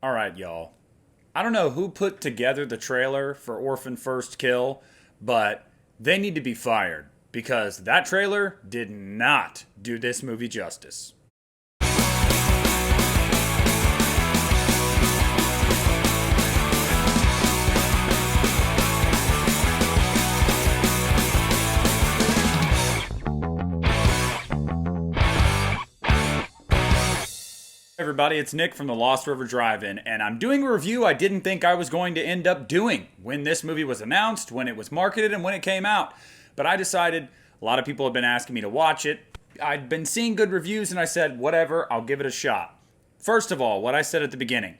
All right, y'all. I don't know who put together the trailer for Orphan First Kill, but they need to be fired because that trailer did not do this movie justice. Everybody, it's Nick from the Lost River Drive-In, and I'm doing a review I didn't think I was going to end up doing when this movie was announced, when it was marketed, and when it came out. But I decided, a lot of people have been asking me to watch it. I'd been seeing good reviews, and I said, whatever, I'll give it a shot. First of all, what I said at the beginning.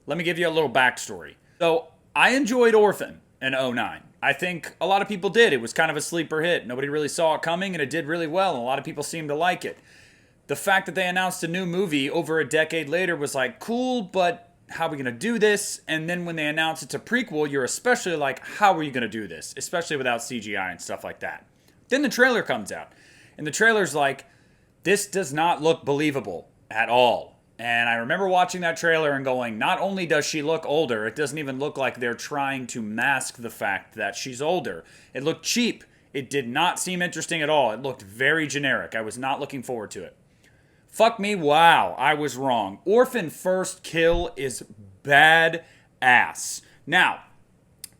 Let me give you a little backstory. So, I enjoyed Orphan in '09. I think a lot of people did. It was kind of a sleeper hit. Nobody really saw it coming, and it did really well, and a lot of people seemed to like it. The fact that they announced a new movie over a decade later was like, cool, but how are we going to do this? And then when they announce it's a prequel, you're especially like, how are you going to do this? Especially without CGI and stuff like that. Then the trailer comes out. And the trailer's like, this does not look believable at all. And I remember watching that trailer and going, not only does she look older, it doesn't even look like they're trying to mask the fact that she's older. It looked cheap. It did not seem interesting at all. It looked very generic. I was not looking forward to it. Fuck me, wow, I was wrong. Orphan First Kill is bad ass. Now,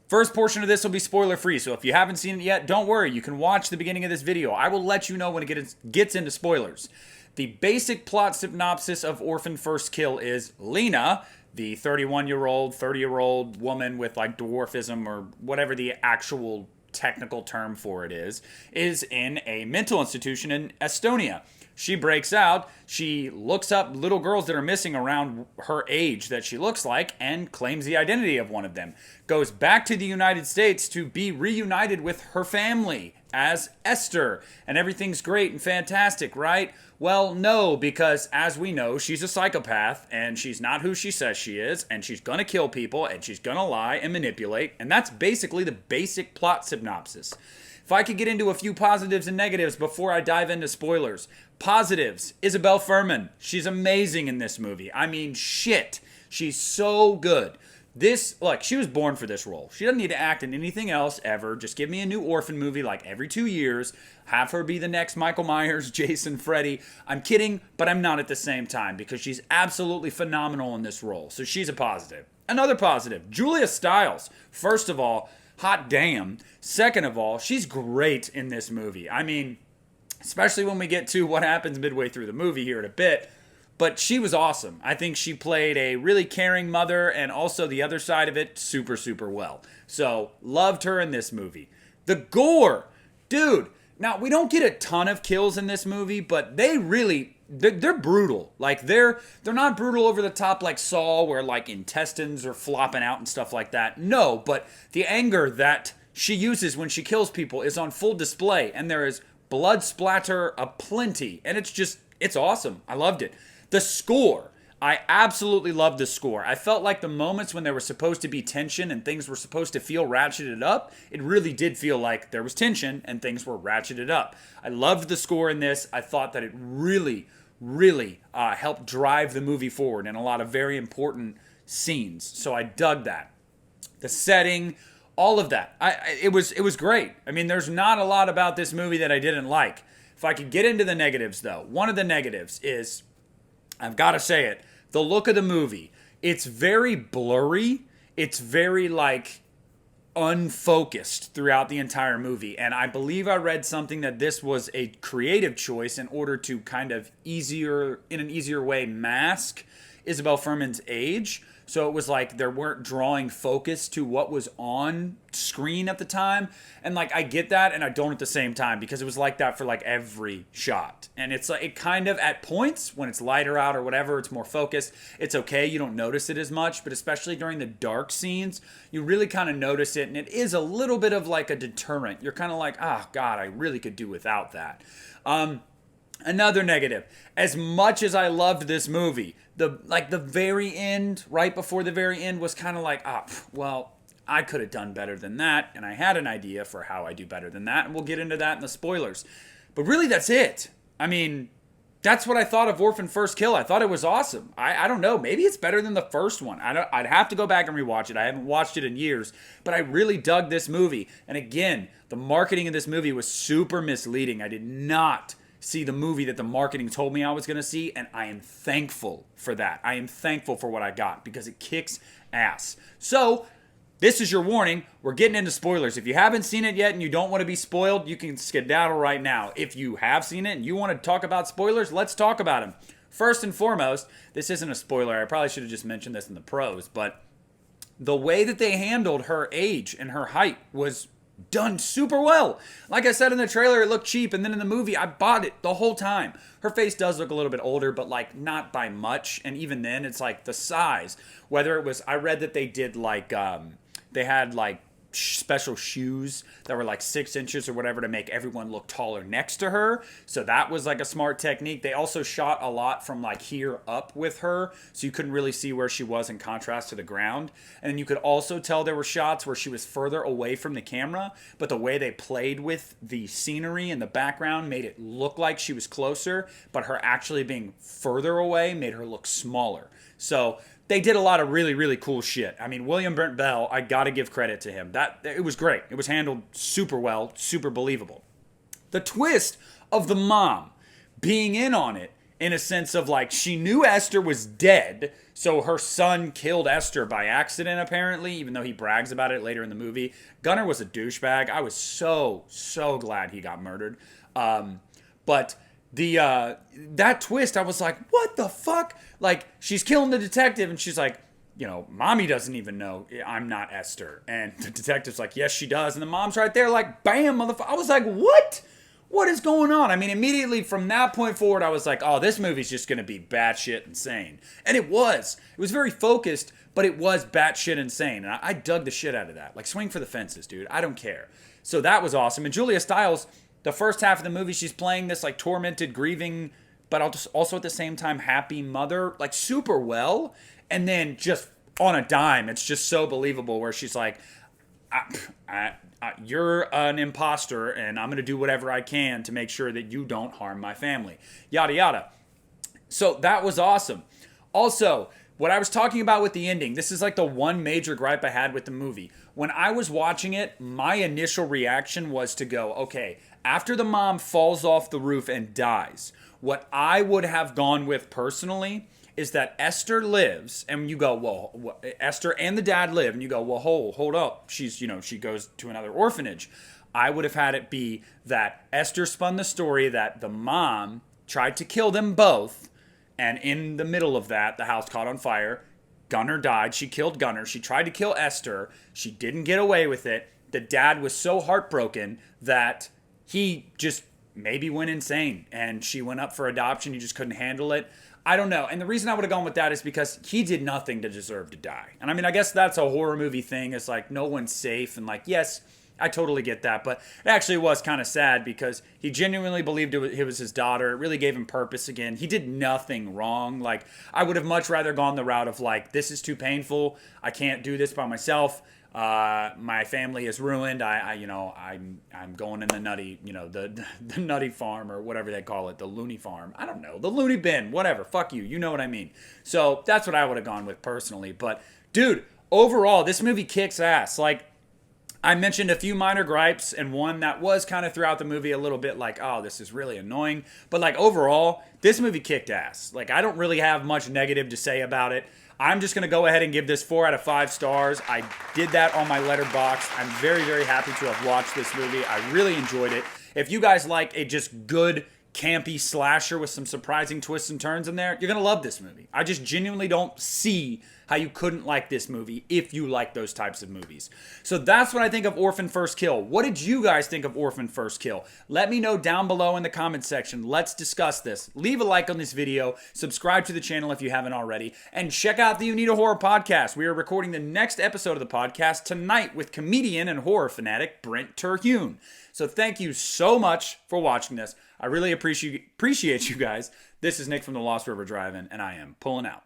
first portion of this will be spoiler free, so if you haven't seen it yet, don't worry, you can watch the beginning of this video. I will let you know when it gets into spoilers. The basic plot synopsis of Orphan First Kill is Lena, the 31-year-old, 30-year-old woman with like dwarfism or whatever the actual technical term for it is in a mental institution in Estonia. She breaks out, she looks up little girls that are missing around her age that she looks like and claims the identity of one of them. Goes back to the United States to be reunited with her family as Esther. And everything's great and fantastic, right? Well, no, because as we know, she's a psychopath and she's not who she says she is and she's gonna kill people and she's gonna lie and manipulate. And that's basically the basic plot synopsis. If I could get into a few positives and negatives before I dive into spoilers. Positives, Isabel Fuhrman. She's amazing in this movie. I mean, shit. She's so good. She was born for this role. She doesn't need to act in anything else ever. Just give me a new Orphan movie like every 2 years. Have her be the next Michael Myers, Jason, Freddy. I'm kidding, but I'm not at the same time because she's absolutely phenomenal in this role. So she's a positive. Another positive, Julia Stiles. First of all, hot damn. Second of all, she's great in this movie. I mean, especially when we get to what happens midway through the movie here in a bit. But she was awesome. I think she played a really caring mother and also the other side of it super, super well. So, loved her in this movie. The gore. Dude, now we don't get a ton of kills in this movie, but they're brutal. Like they're not brutal over the top like Saw where like intestines are flopping out and stuff like that. No, but the anger that she uses when she kills people is on full display and there is blood splatter aplenty and it's awesome. I loved it. The score. I absolutely loved the score. I felt like the moments when there was supposed to be tension and things were supposed to feel ratcheted up, it really did feel like there was tension and things were ratcheted up. I loved the score in this. I thought that it really, really helped drive the movie forward in a lot of very important scenes. So I dug that. The setting, all of that. It was great. I mean, there's not a lot about this movie that I didn't like. If I could get into the negatives, though, one of the negatives is, I've got to say it, the look of the movie. It's very blurry. It's very, like, unfocused throughout the entire movie. And I believe I read something that this was a creative choice in order to kind of in an easier way, mask Isabel Fuhrman's age. So it was like they weren't drawing focus to what was on screen at the time. And like I get that and I don't at the same time because it was like that for like every shot. And it's like it kind of at points when it's lighter out or whatever, it's more focused. It's okay, you don't notice it as much, but especially during the dark scenes, you really kind of notice it and it is a little bit of like a deterrent. You're kind of like, "Ah, God, I really could do without that." Another negative. As much as I loved this movie, the very end, right before the very end, was kind of like, well, I could have done better than that, and I had an idea for how I do better than that, and we'll get into that in the spoilers. But really, that's it. I mean, That's what I thought of Orphan First Kill. I thought it was awesome. I don't know. Maybe it's better than the first one. I'd have to go back and rewatch it. I haven't watched it in years, but I really dug this movie. And again, the marketing of this movie was super misleading. I did not see the movie that the marketing told me I was going to see, and I am thankful for that. I am thankful for what I got because it kicks ass. So, this is your warning. We're getting into spoilers. If you haven't seen it yet and you don't want to be spoiled, you can skedaddle right now. If you have seen it and you want to talk about spoilers, let's talk about them. First and foremost, this isn't a spoiler. I probably should have just mentioned this in the pros, but the way that they handled her age and her height was done super well. Like I said in the trailer, it looked cheap, and then in the movie, I bought it the whole time. Her face does look a little bit older, but like not by much, and even then, it's like the size. Whether it was, I read that they did like, they had like special shoes that were like 6 inches or whatever to make everyone look taller next to her. So that was like a smart technique. They also shot a lot from like here up with her, so you couldn't really see where she was in contrast to the ground. And you could also tell there were shots where she was further away from the camera, but the way they played with the scenery and the background made it look like she was closer, but her actually being further away made her look smaller. So they did a lot of really, really cool shit. I mean, William Burnt Bell, I gotta give credit to him. It was great. It was handled super well, super believable. The twist of the mom being in on it, in a sense of like, she knew Esther was dead, so her son killed Esther by accident, apparently, even though he brags about it later in the movie. Gunnar was a douchebag. I was so glad he got murdered. But that twist, I was like, what the fuck? Like, she's killing the detective, and she's like, you know, mommy doesn't even know I'm not Esther. And the detective's like, yes, she does. And the mom's right there like, bam, motherfucker. I was like, what? What is going on? I mean, immediately from that point forward, I was like, oh, this movie's just going to be batshit insane. And it was. It was very focused, but it was batshit insane. And I dug the shit out of that. Like, swing for the fences, dude. I don't care. So that was awesome. And Julia Stiles, the first half of the movie, she's playing this like tormented, grieving, but also at the same time happy mother, like super well. And then just on a dime, it's just so believable where she's like, you're an imposter and I'm going to do whatever I can to make sure that you don't harm my family. Yada, yada. So that was awesome. Also, what I was talking about with the ending, this is like the one major gripe I had with the movie. When I was watching it, my initial reaction was to go, okay, after the mom falls off the roof and dies, what I would have gone with personally is that Esther lives, and you go, well, Esther and the dad live, and you go, well, hold up. She goes to another orphanage. I would have had it be that Esther spun the story that the mom tried to kill them both, and in the middle of that, the house caught on fire. Gunnar died. She killed Gunnar. She tried to kill Esther. She didn't get away with it. The dad was so heartbroken that he just maybe went insane, and she went up for adoption. He just couldn't handle it. I don't know. And the reason I would have gone with that is because he did nothing to deserve to die. And I mean, I guess that's a horror movie thing. It's like no one's safe. And like, yes, I totally get that. But it actually was kind of sad because he genuinely believed it was his daughter. It really gave him purpose again. He did nothing wrong. Like, I would have much rather gone the route of like, this is too painful. I can't do this by myself. My family is ruined. I'm going in the nutty, the nutty farm or whatever they call it, the loony farm. I don't know, the loony bin, whatever. Fuck you. You know what I mean? So that's what I would have gone with personally. But dude, overall, this movie kicks ass. Like, I mentioned a few minor gripes and one that was kind of throughout the movie a little bit like, oh, this is really annoying. But like overall, this movie kicked ass. Like, I don't really have much negative to say about it. I'm just going to go ahead and give this 4 out of 5 stars. I did that on my Letterboxd. I'm very, very happy to have watched this movie. I really enjoyed it. If you guys like a just good, campy slasher with some surprising twists and turns in there, you're going to love this movie. I just genuinely don't see how you couldn't like this movie if you like those types of movies. So that's what I think of Orphan First Kill. What did you guys think of Orphan First Kill? Let me know down below in the comment section. Let's discuss this. Leave a like on this video, subscribe to the channel if you haven't already, and check out the Uneeda Horror Podcast. We are recording the next episode of the podcast tonight with comedian and horror fanatic Brent Terhune. So thank you so much for watching this. I really appreciate you guys. This is Nick from the Lost River Drive-In, and I am pulling out.